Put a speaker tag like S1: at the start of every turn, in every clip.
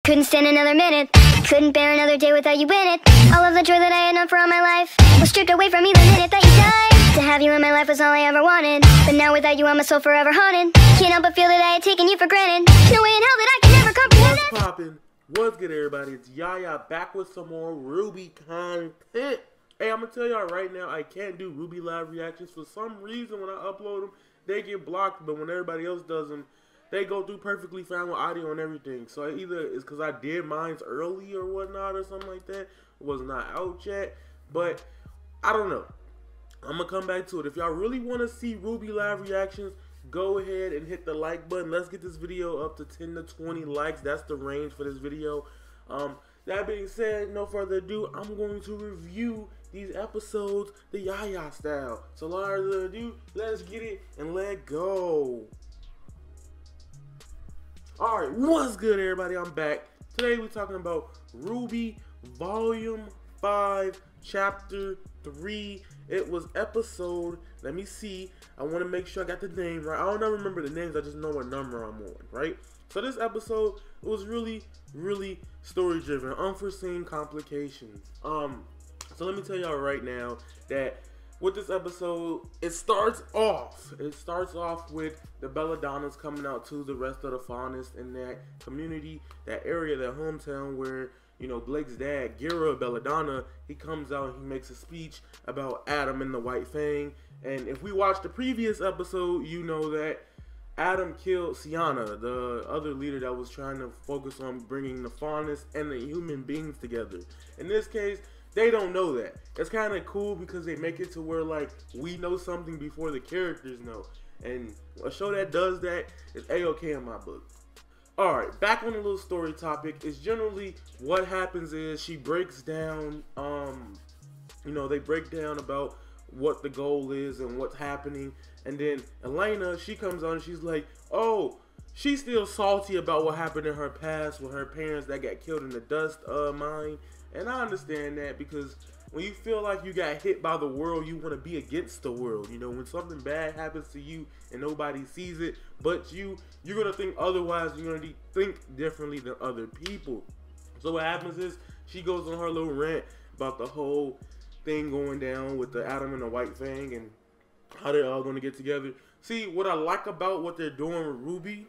S1: Couldn't stand another minute, couldn't bear another day without you in it. All of the joy that I had known for all my life was stripped away from me the minute that you died. To have you in my life was all I ever wanted, but now without you I'm a soul forever haunted. Can't help but feel that I had taken you for granted. No way in hell that I can never comprehend it.
S2: What's poppin'? What's good, everybody? It's Yaya back with some more Rwby content. Hey, I'm gonna tell y'all right now, I can't do Rwby live reactions. For some reason, when I upload them, they get blocked, but when everybody else does them, they go through perfectly fine with audio and everything. So either it's because I did mines early or whatnot or something like that. It was not out yet, but I don't know. I'm gonna come back to it. If y'all really want to see Rwby live reactions, go ahead and hit the like button. Let's get this video up to 10 to 20 likes. That's the range for this video. That being said, no further ado, I'm going to review these episodes the Yaya style. So without further ado, let's get it and let go. Alright, what's good, everybody? I'm back. Today we're talking about Rwby Volume 5, Chapter 3. It was episode, let me see, I want to make sure I got the name right. I don't ever remember the names, I just know what number I'm on, right? So this episode, it was really story driven, unforeseen complications. So let me tell y'all right now that with this episode, it starts off with the Belladonnas coming out to the rest of the faunists in that community, that area, that hometown where, you know, Blake's dad, Ghira Belladonna, he comes out and he makes a speech about Adam and the White Fang. And if we watched the previous episode, you know that Adam killed Sienna, the other leader that was trying to focus on bringing the faunists and the human beings together. In this case, they don't know that. It's kind of cool because they make it to where, like, we know something before the characters know. And a show that does that is A-OK in my book. Alright, back on the little story topic, is generally what happens is she breaks down, you know, they break down about what the goal is and what's happening. And then Elena, she comes on and she's like, oh, she's still salty about what happened in her past with her parents that got killed in the dust mine. And I understand that, because when you feel like you got hit by the world, you want to be against the world. You know, when something bad happens to you and nobody sees it but you're going to think otherwise. You're going to think differently than other people. So what happens is she goes on her little rant about the whole thing going down with the Adam and the White Fang and how they're all going to get together. See, what I like about what they're doing with Rwby,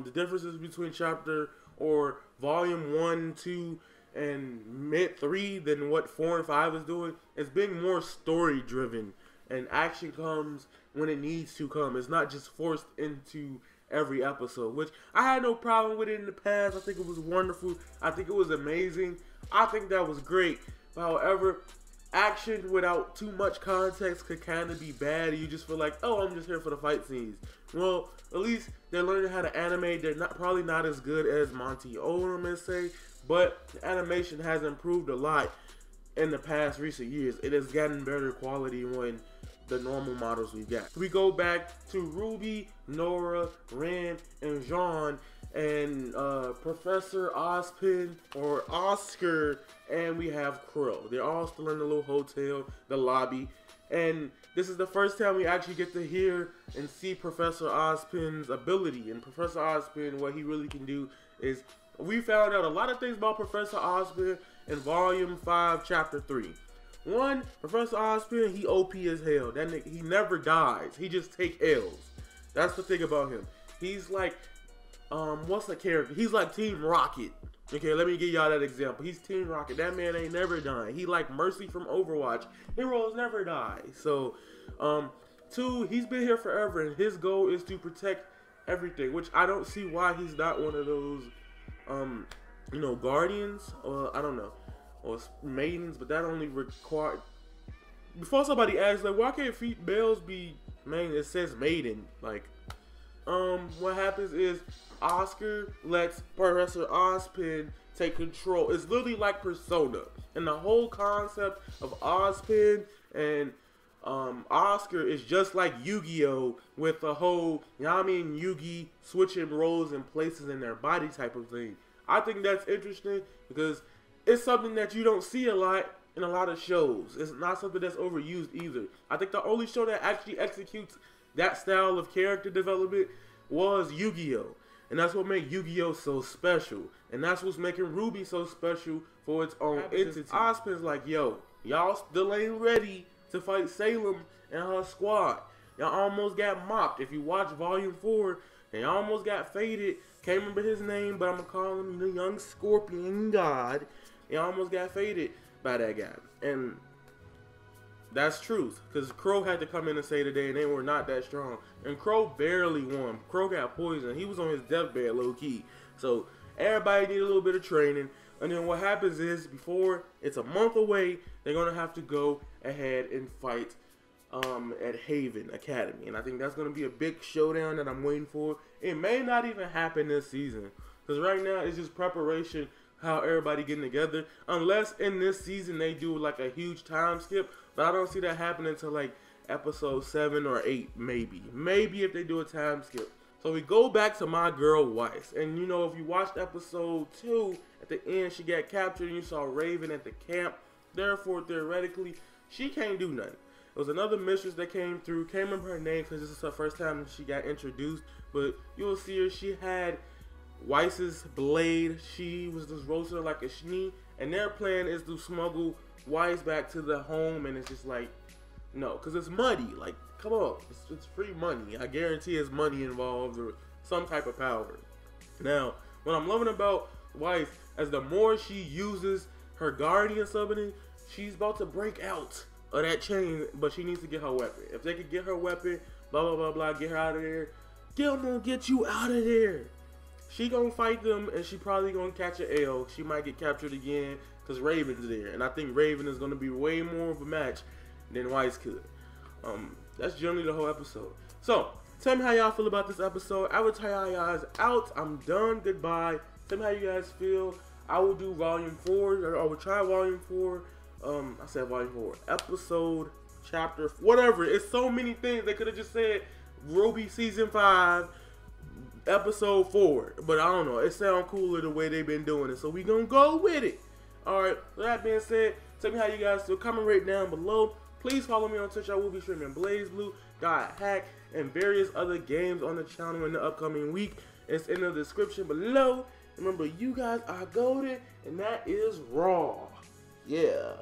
S2: the differences between chapter or volume 1, 2, and mid 3 than what 4 and 5 is doing, is being more story driven, and action comes when it needs to come. It's not just forced into every episode, which I had no problem with it in the past. I think it was wonderful. I think it was amazing. I think that was great. However, action without too much context could kind of be bad. You just feel like, oh, I'm just here for the fight scenes. Well, at least they're learning how to animate. They're probably not as good as Monty Odom, let's say, but the animation has improved a lot in the past recent years. It has gotten better quality on the normal models we've got. We go back to Rwby, Nora, Rand, and Jean, and Professor Ozpin, or Oscar, and we have Krill. They're all still in the little hotel, the lobby, and this is the first time we actually get to hear and see Professor Ozpin's ability. And Professor Ozpin, what he really can do is, we found out a lot of things about Professor Ozpin in Volume 5, Chapter 3. One, Professor Ozpin, he OP as hell. That nigga, he never dies. He just take L's. That's the thing about him. He's like, what's the character? He's like Team Rocket. Okay, let me give y'all that example. He's Team Rocket. That man ain't never dying. He like Mercy from Overwatch. Heroes never die. So, 2, he's been here forever, and his goal is to protect everything, which I don't see why he's not one of those, you know, guardians, or I don't know, or maidens, but that only require, before somebody asks, like, why can't males be, man, it says maiden, like, what happens is Oscar lets Professor Ozpin take control. It's literally like Persona, and the whole concept of Ozpin and Oscar is just like Yu-Gi-Oh! With the whole Yami and Yugi switching roles and places in their body type of thing. I think that's interesting because it's something that you don't see a lot in a lot of shows. It's not something that's overused either. I think the only show that actually executes that style of character development was Yu-Gi-Oh! And that's what makes Yu-Gi-Oh so special. And that's what's making Rwby so special for its own entity. Ozpin's like, yo, y'all still ain't ready to fight Salem and her squad. Y'all almost got mocked. If you watch Volume 4, they almost got faded. Can't remember his name, but I'm going to call him the young Scorpion God. He almost got faded by that guy. And that's truth. Because Crow had to come in and say today, and they were not that strong. And Crow barely won. Crow got poisoned. He was on his deathbed low-key. So everybody need a little bit of training. And then what happens is, before it's a month away, they're going to have to go ahead and fight at Haven Academy. And I think that's going to be a big showdown that I'm waiting for. It may not even happen this season. Because right now, it's just preparation, how everybody getting together. Unless in this season, they do like a huge time skip. But I don't see that happening until like episode 7 or 8, maybe. Maybe if they do a time skip. So we go back to my girl Weiss. And you know, if you watched episode 2, at the end, she got captured and you saw Raven at the camp. Therefore, theoretically, she can't do nothing. It was another mistress that came through. Can't remember her name because this is her first time she got introduced. But you'll see her. She had Weiss's blade. She was just roasting her like a schnee. And their plan is to smuggle Weiss back to the home. And it's just like, no, because it's money. Like, come on. It's free money. I guarantee it's money involved or some type of power. Now, what I'm loving about Weiss, as the more she uses her guardian summoning, she's about to break out of that chain, but she needs to get her weapon. If they could get her weapon, blah, blah, blah, blah, get her out of there, I'm gonna get you out of there. She gonna fight them, and she probably gonna catch an L. She might get captured again, because Raven's there. And I think Raven is gonna be way more of a match than Weiss could. That's generally the whole episode. So, tell me how y'all feel about this episode. Avataryaya is out. I'm done. Goodbye. Tell me how you guys feel. I will do Volume 4, or I will try Volume 4. I said Volume 4. Episode, chapter, whatever. It's so many things. They could have just said Rwby Season 5, Episode 4. But I don't know. It sounds cooler the way they've been doing it. So we gonna go with it. Alright, with that being said, tell me how you guys feel. Comment right down below. Please follow me on Twitch. I will be streaming BlazBlue, Hack, and various other games on the channel in the upcoming week. It's in the description below. Remember, you guys are golden, and that is raw. Yeah.